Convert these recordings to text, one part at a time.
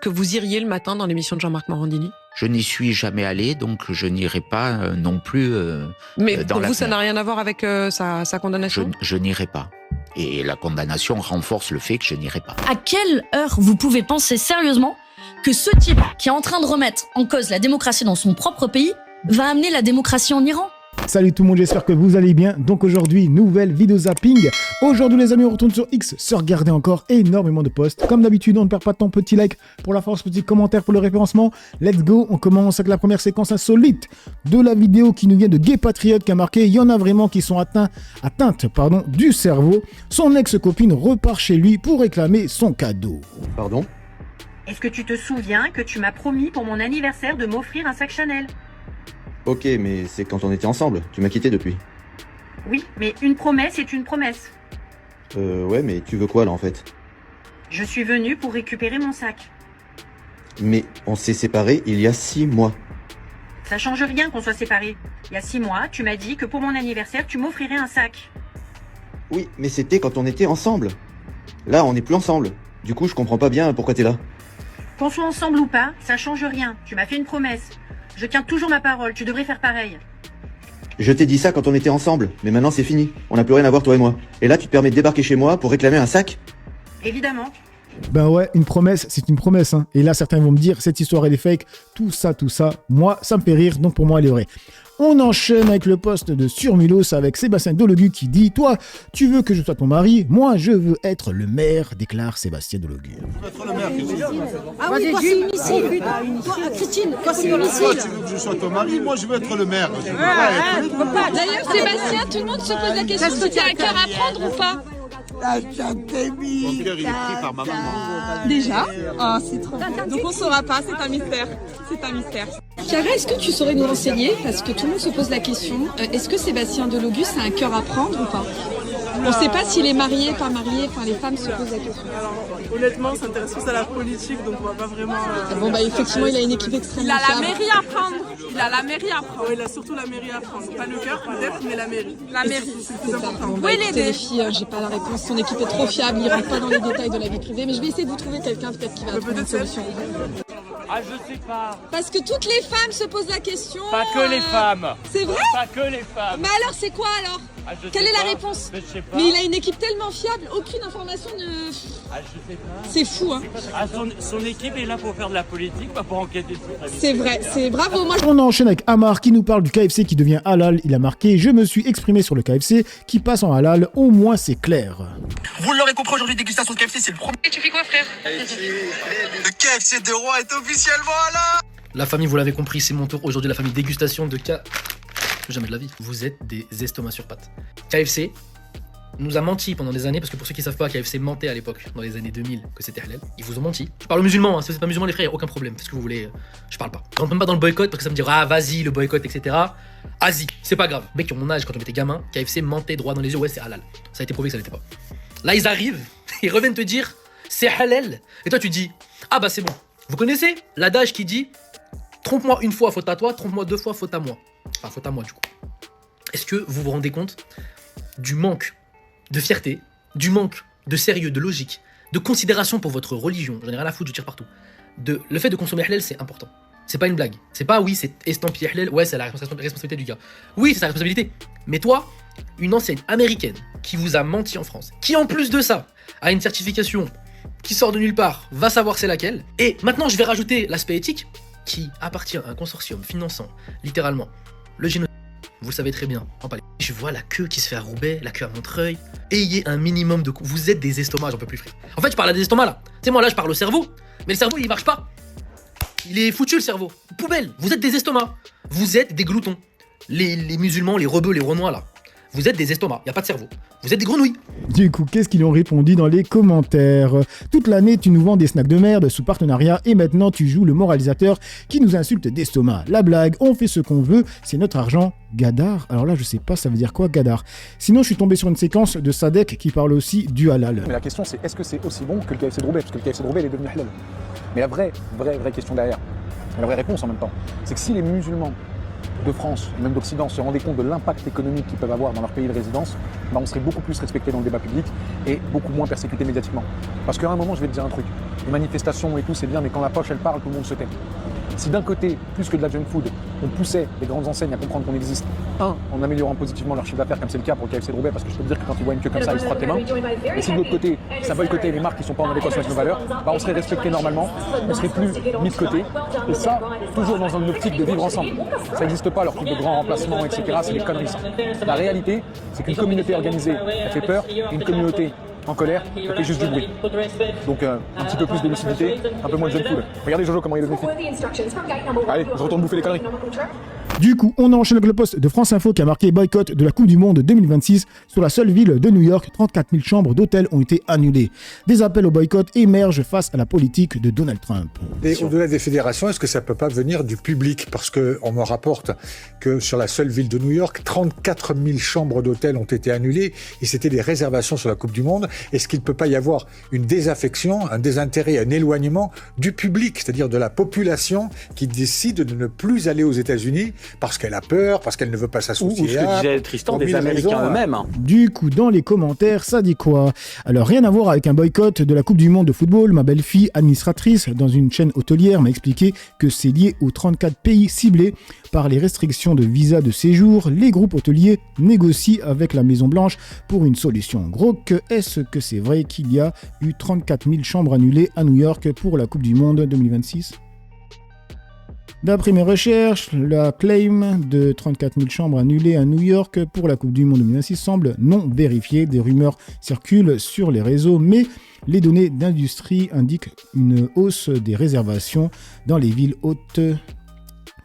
Que vous iriez le matin dans l'émission de Jean-Marc Morandini? Je n'y suis jamais allé, donc je n'irai pas non plus Mais dans pour vous, l'avenir. ça n'a rien à voir avec sa condamnation? Je n'irai pas. Et la condamnation renforce le fait que je n'irai pas. À quelle heure vous pouvez penser sérieusement que ce type qui est en train de remettre en cause la démocratie dans son propre pays va amener la démocratie en Iran? Salut tout le monde, j'espère que vous allez bien. Donc aujourd'hui, nouvelle vidéo zapping. Aujourd'hui les amis, on retourne sur X, se regarder encore énormément de posts. Comme d'habitude, on ne perd pas de temps, petit like pour la force, petit commentaire pour le référencement. Let's go, on commence avec la première séquence insolite de la vidéo qui nous vient de Gay Patriote qui a marqué: il y en a vraiment qui sont atteintes du cerveau. Son ex-copine repart chez lui pour réclamer son cadeau. Pardon? Est-ce que tu te souviens que tu m'as promis pour mon anniversaire de m'offrir un sac Chanel? Ok, mais c'est quand on était ensemble. Tu m'as quitté depuis. Oui, mais une promesse est une promesse. Ouais, mais tu veux quoi là en fait? Je suis venue pour récupérer mon sac. Mais on s'est séparés il y a 6 mois. Ça change rien qu'on soit séparés. Il y a 6 mois, tu m'as dit que pour mon anniversaire, tu m'offrirais un sac. Oui, mais c'était quand on était ensemble. Là, on n'est plus ensemble. Du coup, je comprends pas bien pourquoi t'es là. Qu'on soit ensemble ou pas, ça change rien. Tu m'as fait une promesse. Je tiens toujours ma parole, tu devrais faire pareil. Je t'ai dit ça quand on était ensemble, mais maintenant c'est fini. On n'a plus rien à voir toi et moi. Et là, tu te permets de débarquer chez moi pour réclamer un sac? Évidemment. Ben ouais, une promesse, c'est une promesse. Hein. Et là, certains vont me dire, cette histoire, elle est fake. Tout ça. Moi, ça me fait rire, donc pour moi, elle est vraie. On enchaîne avec le post de Surmulos avec Sébastien Dologu qui dit: toi, tu veux que je sois ton mari, moi, je veux être le maire, déclare Sébastien Dologu. Ah oui, toi c'est une missile. Toi, Christine, toi c'est une missile. Toi, tu veux que je sois ton mari, moi je veux être le maire. D'ailleurs, Sébastien, tout le monde se pose la question si tu as un cœur à prendre ou pas. Mon cœur, il est pris par ma maman. Déjà? Oh, c'est trop bien. Donc on saura pas, c'est un mystère. C'est un mystère. Chiara, est-ce que tu saurais nous renseigner, parce que tout le monde se pose la question, est-ce que Sébastien Dologu a un cœur à prendre ou pas? On ne sait pas s'il est marié, pas marié, enfin les femmes se posent la question. Alors, honnêtement, on s'intéresse plus à la politique, donc on va pas vraiment... Bon bah effectivement, il a une équipe extrêmement Il a la fiable. mairie à prendre. Il a la mairie à prendre. Oui, il a surtout la mairie à prendre. Pas le cœur peut-être, mais la mairie. La mairie, c'est le plus important. Bon, bah, écoutez, les filles, j'ai pas la réponse, son équipe est trop fiable, il rentre pas dans les détails de la vie privée, mais je vais essayer de vous trouver quelqu'un peut-être qui va trouver une solution. Ah, je sais pas. Parce que toutes les femmes se posent la question. Pas que les femmes. C'est vrai? Pas que les femmes. Mais alors, c'est quoi alors? Ah, je Quelle sais est la pas. réponse? Mais je sais pas. Mais il a une équipe tellement fiable, aucune information ne... Ah, je sais pas. C'est fou, hein. Ah, son équipe est là pour faire de la politique, pas pour enquêter sur sa vie. C'est vrai, c'est bravo. Moi, On enchaîne avec Amar qui nous parle du KFC qui devient halal. Il a marqué: je me suis exprimé sur le KFC qui passe en halal, au moins c'est clair. Vous l'aurez compris, aujourd'hui, dégustation de KFC, c'est le premier. Et tu fais quoi, frère? Le KFC de Roi est officiellement là. La famille, vous l'avez compris, c'est mon tour. Aujourd'hui, la famille dégustation de jamais de la vie. Vous êtes des estomacs sur pattes. KFC nous a menti pendant des années, parce que pour ceux qui savent pas, KFC mentait à l'époque, dans les années 2000, que c'était halal. Ils vous ont menti. Je parle aux musulmans, hein. Si vous êtes pas musulmans, les frères, y a aucun problème. Faites ce que vous voulez. Je parle pas. Je rentre même pas dans le boycott, parce que ça me dit: ah, vas-y, le boycott, etc. Vas-y, c'est pas grave. Mec, qui ont mon âge, quand on était gamin, KFC mentait droit dans les yeux: ouais, c'est halal. Ça a été prouvé que ça l'était pas. Là, ils arrivent, ils reviennent te dire: c'est halal. Et toi, tu dis: ah bah c'est bon. Vous connaissez l'adage qui dit: trompe-moi une fois, faute à toi, trompe-moi 2 fois, faute à moi. Enfin, faute à moi, du coup. Est-ce que vous vous rendez compte du manque de fierté, du manque de sérieux, de logique, de considération pour votre religion? J'en ai rien à foutre, je tire partout. Le fait de consommer halal, c'est important. C'est pas une blague. C'est pas: oui, c'est estampillé halal, ouais, c'est la responsabilité du gars. Oui, c'est sa responsabilité. Mais toi, une enseigne américaine qui vous a menti en France, qui en plus de ça a une certification qui sort de nulle part, va savoir c'est laquelle. Et maintenant, je vais rajouter l'aspect éthique, qui appartient à un consortium finançant littéralement le génocide. Vous le savez très bien. Je vois la queue qui se fait à Roubaix, la queue à Montreuil. Ayez un minimum de... Vous êtes des estomacs, j'en peux plus, frère. En fait, je parle à des estomacs là. Tu sais, moi là, je parle au cerveau, mais le cerveau, il marche pas. Il est foutu, le cerveau. Poubelle. Vous êtes des estomacs. Vous êtes des gloutons. Les musulmans, les rebeux, les renois là. Vous êtes des estomacs, y a pas de cerveau. Vous êtes des grenouilles. Du coup, qu'est-ce qu'ils ont répondu dans les commentaires? Toute l'année, tu nous vends des snacks de merde sous partenariat et maintenant tu joues le moralisateur qui nous insulte d'estomac. La blague, on fait ce qu'on veut, c'est notre argent. Gadar? Alors là, je sais pas, ça veut dire quoi, Gadar? Sinon, je suis tombé sur une séquence de Sadek qui parle aussi du halal. Mais la question, c'est: est-ce que c'est aussi bon que le KFC de Roubaix? Parce que le KFC de Roubaix, il est devenu halal. Mais la vraie question derrière, et la vraie réponse en même temps, c'est que si les musulmans de France, même d'Occident, se rendaient compte de l'impact économique qu'ils peuvent avoir dans leur pays de résidence, on serait beaucoup plus respecté dans le débat public et beaucoup moins persécuté médiatiquement. Parce qu'à un moment, je vais te dire un truc, les manifestations et tout, c'est bien, mais quand la poche, elle parle, tout le monde se tait. Si d'un côté, plus que de la junk food, on poussait les grandes enseignes à comprendre qu'on existe, en améliorant positivement leur chiffre d'affaires, comme c'est le cas pour le KFC de Roubaix, parce que je peux te dire que quand ils voient une queue comme ça, ils se frottent les mains. Et si de l'autre côté, ça boycottait les marques qui ne sont pas en adéquation avec nos valeurs, on serait respecté normalement, on serait plus mis de côté. Et ça, toujours dans une optique de vivre ensemble. Ça n'existe pas, leur truc de grand remplacement, etc. C'est des conneries, ça. La réalité, c'est qu'une communauté organisée, elle fait peur, et une communauté en colère, ça fait juste du bruit. Donc un petit peu plus de lucidité, un peu moins de junk food. Regardez Jojo comment il est devenu fit. Allez, je retourne bouffer les conneries. Du coup, on enchaîne avec le post de France Info qui a marqué boycott de la Coupe du Monde 2026 sur la seule ville de New York. 34 000 chambres d'hôtel ont été annulées. Des appels au boycott émergent face à la politique de Donald Trump. Et au-delà des fédérations, est-ce que ça ne peut pas venir du public? Parce qu'on me rapporte que sur la seule ville de New York, 34 000 chambres d'hôtel ont été annulées et c'était des réservations sur la Coupe du Monde. Est-ce qu'il ne peut pas y avoir une désaffection, un désintérêt, un éloignement du public, c'est-à-dire de la population qui décide de ne plus aller aux États-Unis parce qu'elle a peur, parce qu'elle ne veut pas s'associer ou ce que disait Tristan, des Américains eux-mêmes. Du coup, dans les commentaires, ça dit quoi? Alors, rien à voir avec un boycott de la Coupe du Monde de football. Ma belle-fille, administratrice dans une chaîne hôtelière, m'a expliqué que c'est lié aux 34 pays ciblés par les restrictions de visa de séjour. Les groupes hôteliers négocient avec la Maison-Blanche pour une solution. Gros que, est-ce que c'est vrai qu'il y a eu 34 000 chambres annulées à New York pour la Coupe du Monde 2026? D'après mes recherches, la claim de 34 000 chambres annulées à New York pour la Coupe du Monde 2026 semble non vérifiée. Des rumeurs circulent sur les réseaux, mais les données d'industrie indiquent une hausse des réservations dans les villes hautes.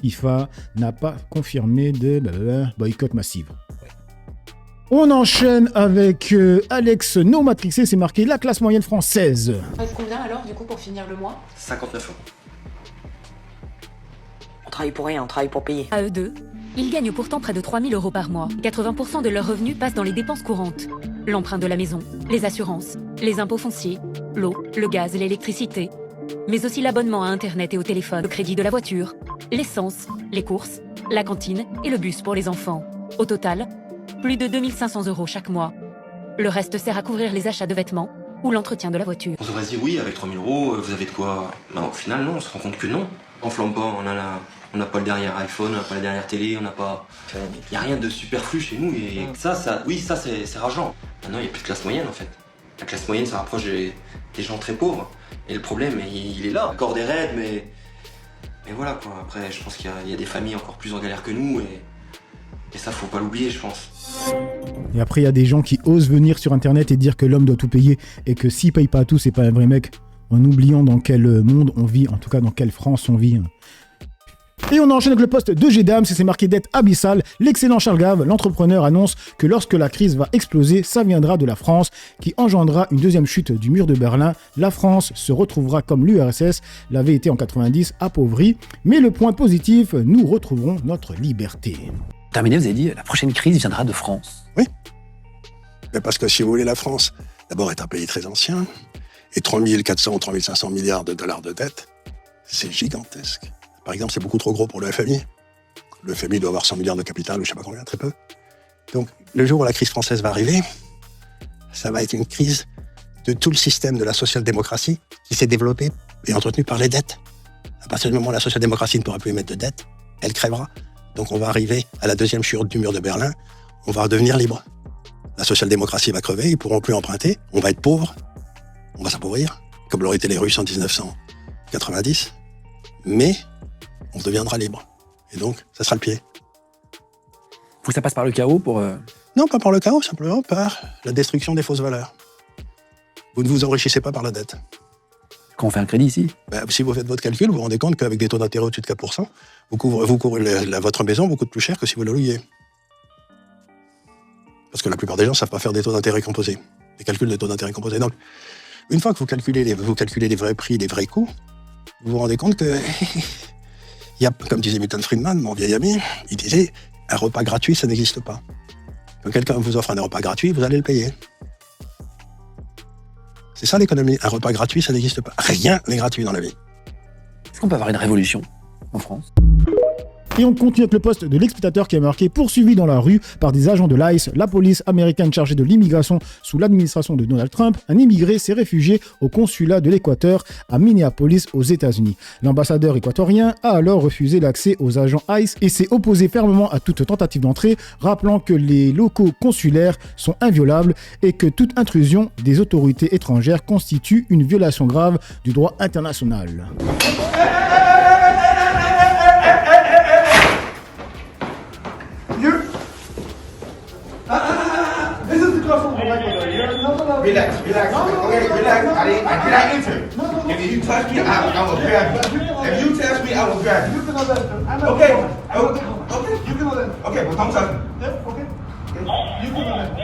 FIFA n'a pas confirmé de boycott massif. On enchaîne avec Alex No Matrixé, c'est marqué la classe moyenne française. Combien alors du coup pour finir le mois? 59 euros. On travaille pour rien, on travaille pour payer. À eux deux, ils gagnent pourtant près de 3 000 euros par mois. 80% de leurs revenus passent dans les dépenses courantes. L'emprunt de la maison, les assurances, les impôts fonciers, l'eau, le gaz, l'électricité, mais aussi l'abonnement à Internet et au téléphone, le crédit de la voiture, l'essence, les courses, la cantine et le bus pour les enfants. Au total, plus de 2 500 euros chaque mois. Le reste sert à couvrir les achats de vêtements ou l'entretien de la voiture. On devrait se dire oui, avec 3 000 euros, vous avez de quoi... Ben, au final, non, on se rend compte que non. On flambe pas, on n'a pas le dernier iPhone, on n'a pas la dernière télé, on n'a pas... Il n'y a rien de superflu chez nous et ça c'est rageant. Maintenant, il n'y a plus de classe moyenne en fait. La classe moyenne, ça rapproche des gens très pauvres. Et le problème, il est là. Encore des raids, mais voilà quoi. Après, je pense qu'il y a des familles encore plus en galère que nous et ça, faut pas l'oublier, je pense. Et après, il y a des gens qui osent venir sur Internet et dire que l'homme doit tout payer et que s'il paye pas tout, c'est pas un vrai mec, en oubliant dans quel monde on vit, en tout cas dans quelle France on vit. Et on enchaîne avec le poste de G-Dams, c'est marqué dette abyssale. L'excellent Charles Gave, l'entrepreneur, annonce que lorsque la crise va exploser, ça viendra de la France, qui engendrera une deuxième chute du mur de Berlin. La France se retrouvera comme l'URSS l'avait été en 90, appauvrie. Mais le point positif, nous retrouverons notre liberté. Terminé, vous avez dit, la prochaine crise viendra de France. Oui. Mais parce que si vous voulez, la France, d'abord, est un pays très ancien, et 3 400 ou 3 500 milliards de dollars de dette, c'est gigantesque. Par exemple, c'est beaucoup trop gros pour le FMI. Le FMI doit avoir 100 milliards de capital, ou je sais pas combien, très peu. Donc, le jour où la crise française va arriver, ça va être une crise de tout le système de la social-démocratie qui s'est développé et entretenu par les dettes. À partir du moment où la social-démocratie ne pourra plus émettre de dettes, elle crèvera. Donc on va arriver à la deuxième chute du mur de Berlin, on va redevenir libre. La social-démocratie va crever, ils ne pourront plus emprunter, on va être pauvre, on va s'appauvrir, comme l'auraient été les Russes en 1990, mais on deviendra libre. Et donc, ça sera le pied. Faut que ça passe par le chaos pour... Non, pas par le chaos, simplement par la destruction des fausses valeurs. Vous ne vous enrichissez pas par la dette. Quand on fait un crédit ici, si vous faites votre calcul, vous vous rendez compte qu'avec des taux d'intérêt au-dessus de 4%, votre maison vous coûte plus cher que si vous la louiez. Parce que la plupart des gens ne savent pas faire des taux d'intérêt composés, des calculs de taux d'intérêt composés. Donc, une fois que vous calculez les vrais prix, les vrais coûts, vous vous rendez compte que, il y a, comme disait Milton Friedman, mon vieil ami, il disait, un repas gratuit, ça n'existe pas. Quand quelqu'un vous offre un repas gratuit, vous allez le payer. C'est ça l'économie. Un repas gratuit, ça n'existe pas. Rien n'est gratuit dans la vie. Est-ce qu'on peut avoir une révolution en France ? Et on continue avec le post de l'exploitateur qui est marqué poursuivi dans la rue par des agents de l'ICE, la police américaine chargée de l'immigration sous l'administration de Donald Trump. Un immigré s'est réfugié au consulat de l'Équateur à Minneapolis aux États-Unis. L'ambassadeur équatorien a alors refusé l'accès aux agents ICE et s'est opposé fermement à toute tentative d'entrée, rappelant que les locaux consulaires sont inviolables et que toute intrusion des autorités étrangères constitue une violation grave du droit international. Relax. Okay, relax. I didn't enter. If you touch me, I will grab you. If you touch me, I will grab you. Okay. Okay. You can enter. Okay, but don't touch me. Okay. You can enter.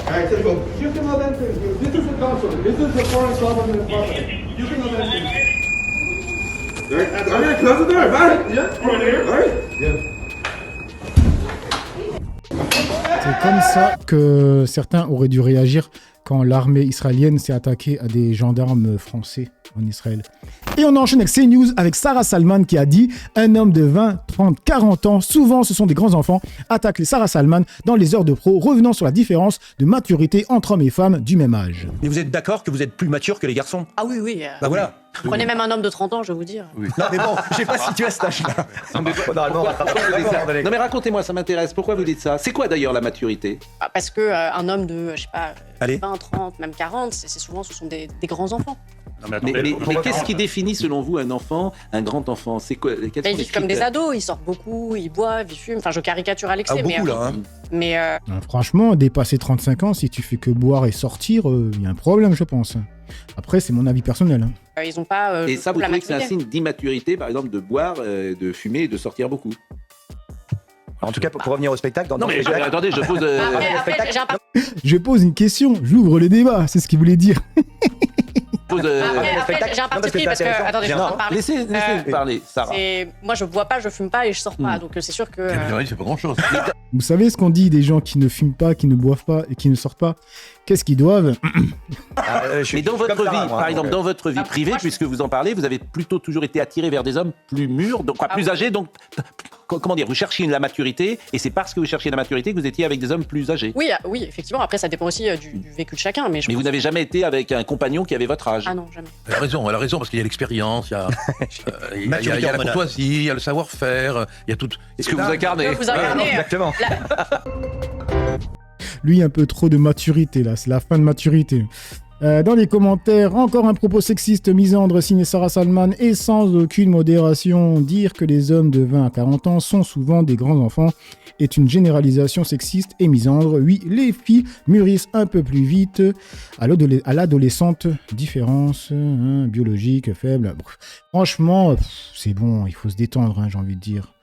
All right, here we go. You can enter. This is the council. This is the foreign government department. You can enter. All right, close the door. Bye. Yeah. All right. Yeah. C'est comme ça que certains auraient dû réagir quand l'armée israélienne s'est attaquée à des gendarmes français en Israël. Et on enchaîne avec CNews avec Sarah Salman qui a dit « Un homme de 20, 30, 40 ans, souvent ce sont des grands enfants, attaque les Sarah Salman dans les heures de pro, revenant sur la différence de maturité entre hommes et femmes du même âge. » Mais vous êtes d'accord que vous êtes plus mature que les garçons? Ah oui, oui. Bah voilà. Prenez même un homme de 30 ans, je vais vous dire. Oui. Non mais bon, je sais pas si tu as cet âge-là. Non mais racontez-moi, ça m'intéresse. Pourquoi vous dites ça? C'est quoi d'ailleurs la maturité? Parce que un homme de, je sais pas, Allez. 20, 30, même 40, c'est souvent, ce sont des grands enfants. Mais qu'est-ce qui définit selon vous un enfant, un grand enfant? C'est quoi? Ils vivent comme des ados, ils sortent beaucoup, ils boivent, ils fument. Enfin, je caricature à l'excès. Beaucoup là, hein. Mais franchement, dépasser 35 ans, si tu fais que boire et sortir, il y a un problème, je pense. Après, c'est mon avis personnel. Hein. Ils ont pas. Et ça, vous trouvez que c'est un signe d'immaturité, par exemple, de boire, de fumer et de sortir beaucoup? En tout cas, pour revenir au spectacle... Non mais attendez, je pose... Je pose une question, j'ouvre le débat, c'est ce qu'il voulait dire. Après, j'ai un parti pris parce que... Attendez, je suis en train de parler. Laissez parler, Sarah. Moi, je bois pas, je fume pas et je sors pas. Donc, c'est sûr que... C'est pas grand-chose. Vous savez ce qu'on dit des gens qui ne fument pas, qui ne boivent pas et qui ne sortent pas? Qu'est-ce qu'ils doivent? Mais dans votre vie, par exemple, dans votre vie privée, puisque vous en parlez, vous avez plutôt toujours été attiré vers des hommes plus mûrs, donc plus âgés, donc... Comment dire, vous cherchiez la maturité, et c'est parce que vous cherchiez la maturité que vous étiez avec des hommes plus âgés. Oui, effectivement. Après, ça dépend aussi du vécu de chacun. Mais vous n'avez jamais été avec un compagnon qui avait votre âge? Ah non, jamais. Elle a raison, parce qu'il y a l'expérience, il y a la courtoisie, il y a le savoir-faire, il y a tout... Est-ce que vous incarnez? Vous incarnez. Exactement. Lui, un peu trop de maturité, là. C'est la fin de maturité. Dans les commentaires, encore un propos sexiste misandre signé Sarah Salman et sans aucune modération. Dire que les hommes de 20 à 40 ans sont souvent des grands enfants est une généralisation sexiste et misandre. Oui, les filles mûrissent un peu plus vite à l'adolescente. Différence biologique faible. Franchement, c'est bon, il faut se détendre, j'ai envie de dire.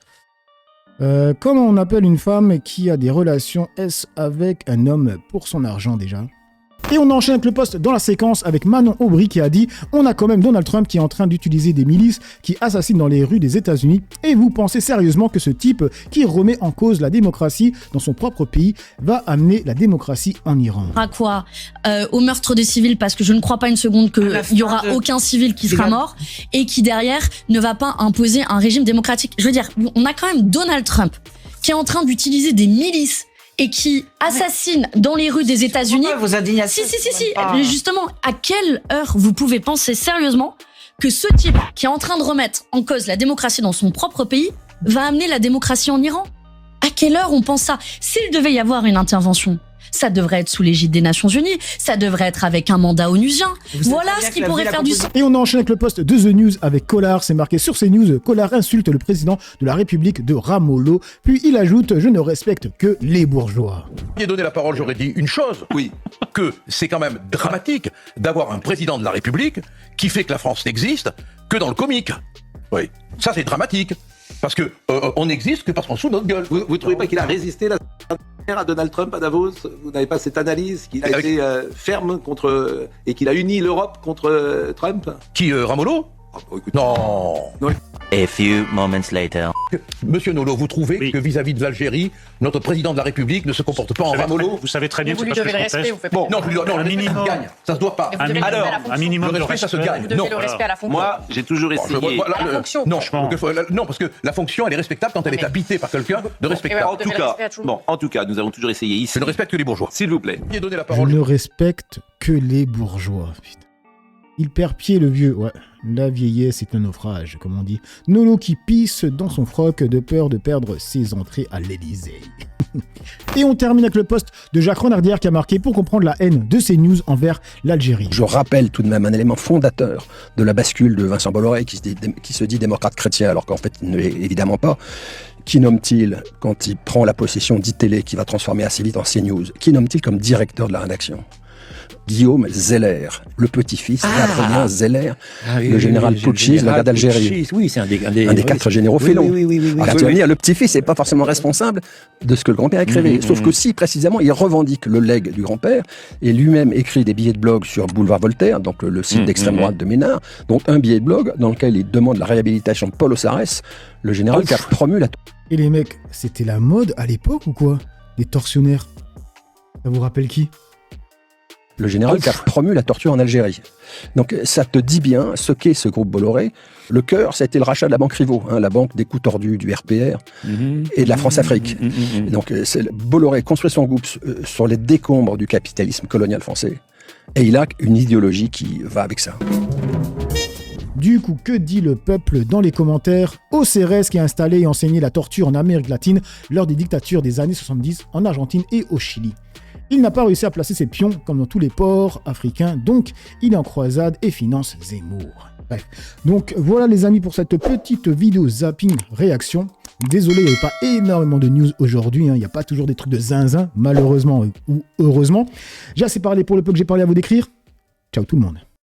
Comment on appelle une femme qui a des relations S avec un homme pour son argent déjà? Et on enchaîne avec le post dans la séquence avec Manon Aubry qui a dit « On a quand même Donald Trump qui est en train d'utiliser des milices qui assassinent dans les rues des États-Unis et vous pensez sérieusement que ce type qui remet en cause la démocratie dans son propre pays va amener la démocratie en Iran ?» À quoi? Au meurtre des civils, parce que je ne crois pas une seconde qu'il y aura aucun civil qui sera mort et qui derrière ne va pas imposer un régime démocratique. Je veux dire, on a quand même Donald Trump qui est en train d'utiliser des milices et qui assassine dans les rues des États-Unis. Vos indignations. Si. Mais justement, à quelle heure vous pouvez penser sérieusement que ce type qui est en train de remettre en cause la démocratie dans son propre pays va amener la démocratie en Iran? À quelle heure on pense ça? S'il devait y avoir une intervention, ça devrait être sous l'égide des Nations Unies, ça devrait être avec un mandat onusien. Voilà ce qui pourrait faire du sens. Et on enchaîne avec le post de The News avec Collard. C'est marqué sur CNews. Collard insulte le président de la République de Ramallah. Puis il ajoute « Je ne respecte que les bourgeois ». Si j'ai donné la parole, j'aurais dit une chose. Oui. Que c'est quand même dramatique d'avoir un président de la République qui fait que la France n'existe que dans le comique. Oui. Ça, c'est dramatique. Parce que on n'existe que parce qu'on sous notre gueule. Vous trouvez pas qu'il a résisté la à Donald Trump à Davos? Vous n'avez pas cette analyse qu'il a été ferme contre et qu'il a uni l'Europe contre Trump? Qui Ramallah? Non. A few moments later. Monsieur Nolot, vous trouvez que vis-à-vis de l'Algérie, notre président de la République ne se comporte pas en ramolo? Vous savez très bien que Vous c'est lui pas ce devez que le je respect, conteste. vous faites Bon, non, le respect, ça se gagne. Ça se doit pas. Un minimum le de respect, ça se gagne. Vous devez le respect à la fonction. Moi, j'ai toujours essayé. À la fonction. Non, parce que la fonction, elle est respectable quand elle est habitée par quelqu'un de respectable. En tout cas, nous avons toujours essayé ici. Je ne respecte que les bourgeois. S'il vous plaît. Je ne respecte que les bourgeois. Putain. Il perd pied, le vieux. Ouais, la vieillesse est un naufrage, comme on dit. Nolo qui pisse dans son froc de peur de perdre ses entrées à l'Élysée. Et on termine avec le post de Jacques Renardière qui a marqué pour comprendre la haine de CNews envers l'Algérie. Je rappelle tout de même un élément fondateur de la bascule de Vincent Bolloré qui se dit démocrate chrétien alors qu'en fait il ne l'est évidemment pas. Qui nomme-t-il quand il prend la possession d'ITélé qui va transformer assez vite en CNews? Qui nomme-t-il comme directeur de la rédaction? Guillaume Zeller, le petit-fils d'Adrien Zeller, le général putschiste de la guerre d'Algérie. Oui, c'est un des 4 généraux félons. Alors tu vas me dire, le petit-fils n'est pas forcément responsable de ce que le grand-père a écrit. Sauf que si, précisément, il revendique le legs du grand-père et lui-même écrit des billets de blog sur Boulevard Voltaire, donc le site d'extrême droite de Ménard, dont un billet de blog dans lequel il demande la réhabilitation de Paul Ossarès, le général qui a promu la... Et les mecs, c'était la mode à l'époque ou quoi? Les tortionnaires. Ça vous rappelle qui? Le général qui a promu la torture en Algérie. Donc ça te dit bien ce qu'est ce groupe Bolloré. Le cœur, ça a été le rachat de la banque Rivaux, la banque des coups tordus du RPR et de la France-Afrique. Donc Bolloré construit son groupe sur les décombres du capitalisme colonial français. Et il a une idéologie qui va avec ça. Du coup, que dit le peuple dans les commentaires? Océrès qui a installé et enseigné la torture en Amérique latine lors des dictatures des années 70 en Argentine et au Chili. Il n'a pas réussi à placer ses pions comme dans tous les ports africains, donc il est en croisade et finance Zemmour. Bref, donc voilà les amis pour cette petite vidéo zapping réaction. Désolé, il n'y avait pas énormément de news aujourd'hui, il n'y a pas toujours des trucs de zinzin, malheureusement ou heureusement. J'ai assez parlé pour le peu que j'ai parlé à vous décrire. Ciao tout le monde.